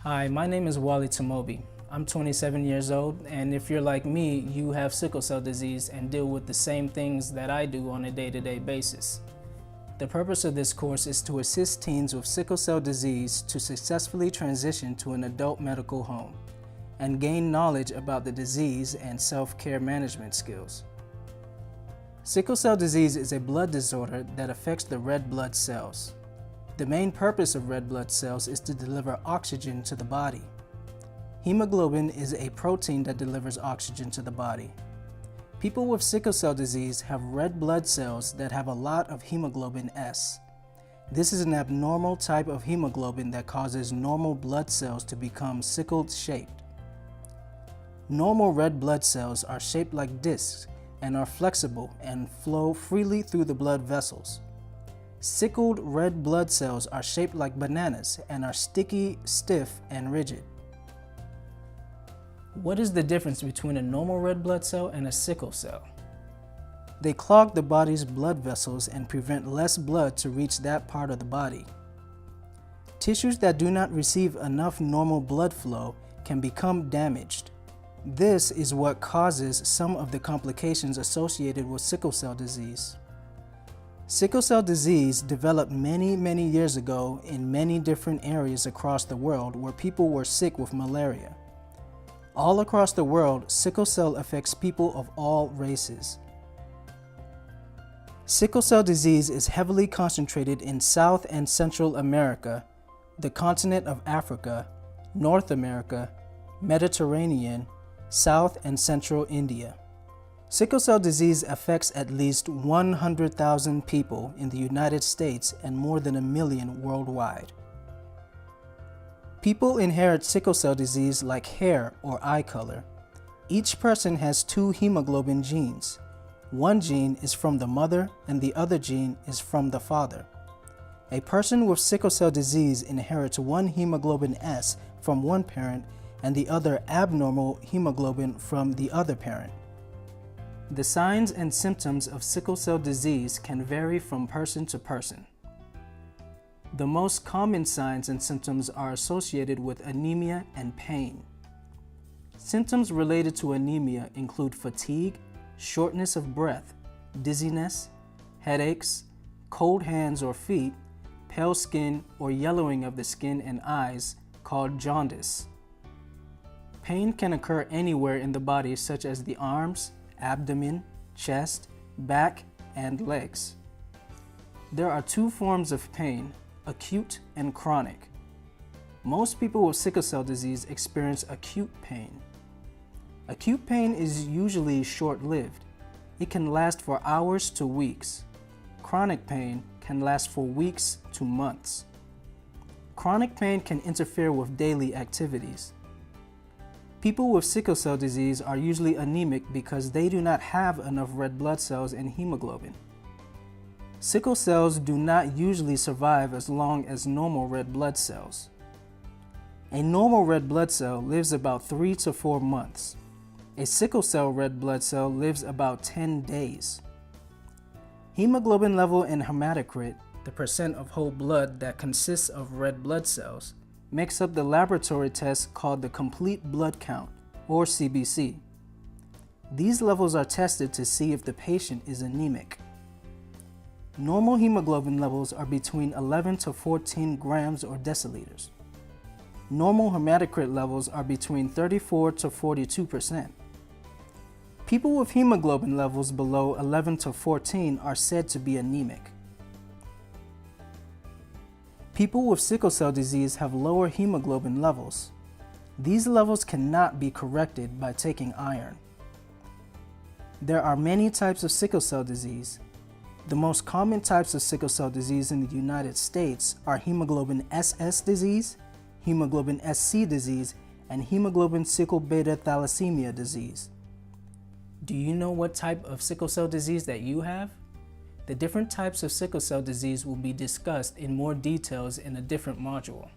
Hi, my name is Wally Tamobi. I'm 27 years old, and if you're like me, you have sickle cell disease and deal with the same things that I do on a day-to-day basis. The purpose of this course is to assist teens with sickle cell disease to successfully transition to an adult medical home and gain knowledge about the disease and self-care management skills. Sickle cell disease is a blood disorder that affects the red blood cells. The main purpose of red blood cells is to deliver oxygen to the body. Hemoglobin is a protein that delivers oxygen to the body. People with sickle cell disease have red blood cells that have a lot of hemoglobin S. This is an abnormal type of hemoglobin that causes normal blood cells to become sickled shaped. Normal red blood cells are shaped like discs and are flexible and flow freely through the blood vessels. Sickled red blood cells are shaped like bananas and are sticky, stiff, and rigid. What is the difference between a normal red blood cell and a sickle cell? They clog the body's blood vessels and prevent less blood to reach that part of the body. Tissues that do not receive enough normal blood flow can become damaged. This is what causes some of the complications associated with sickle cell disease. Sickle cell disease developed many years ago in many different areas across the world where people were sick with malaria. All across the world, sickle cell affects people of all races. Sickle cell disease is heavily concentrated in South and Central America, the continent of Africa, North America, Mediterranean, South and Central India. Sickle cell disease affects at least 100,000 people in the United States and more than 1 million worldwide. People inherit sickle cell disease like hair or eye color. Each person has 2 hemoglobin genes. One gene is from the mother and the other gene is from the father. A person with sickle cell disease inherits one hemoglobin S from one parent and the other abnormal hemoglobin from the other parent. The signs and symptoms of sickle cell disease can vary from person to person. The most common signs and symptoms are associated with anemia and pain. Symptoms related to anemia include fatigue, shortness of breath, dizziness, headaches, cold hands or feet, pale skin or yellowing of the skin and eyes called jaundice. Pain can occur anywhere in the body such as the arms, abdomen, chest, back, and legs. There are 2 forms of pain, acute and chronic. Most people with sickle cell disease experience acute pain. Acute pain is usually short-lived. It can last for hours to weeks. Chronic pain can last for weeks to months. Chronic pain can interfere with daily activities. People with sickle cell disease are usually anemic because they do not have enough red blood cells and hemoglobin. Sickle cells do not usually survive as long as normal red blood cells. A normal red blood cell lives about 3 to 4 months. A sickle cell red blood cell lives about 10 days. Hemoglobin level in hematocrit, the percent of whole blood that consists of red blood cells, makes up the laboratory test called the complete blood count, or CBC. These levels are tested to see if the patient is anemic. Normal hemoglobin levels are between 11 to 14 grams or deciliters. Normal hematocrit levels are between 34 to 42%. People with hemoglobin levels below 11 to 14 are said to be anemic. People with sickle cell disease have lower hemoglobin levels. These levels cannot be corrected by taking iron. There are many types of sickle cell disease. The most common types of sickle cell disease in the United States are hemoglobin SS disease, hemoglobin SC disease, and hemoglobin sickle beta thalassemia disease. Do you know what type of sickle cell disease that you have? The different types of sickle cell disease will be discussed in more details in a different module.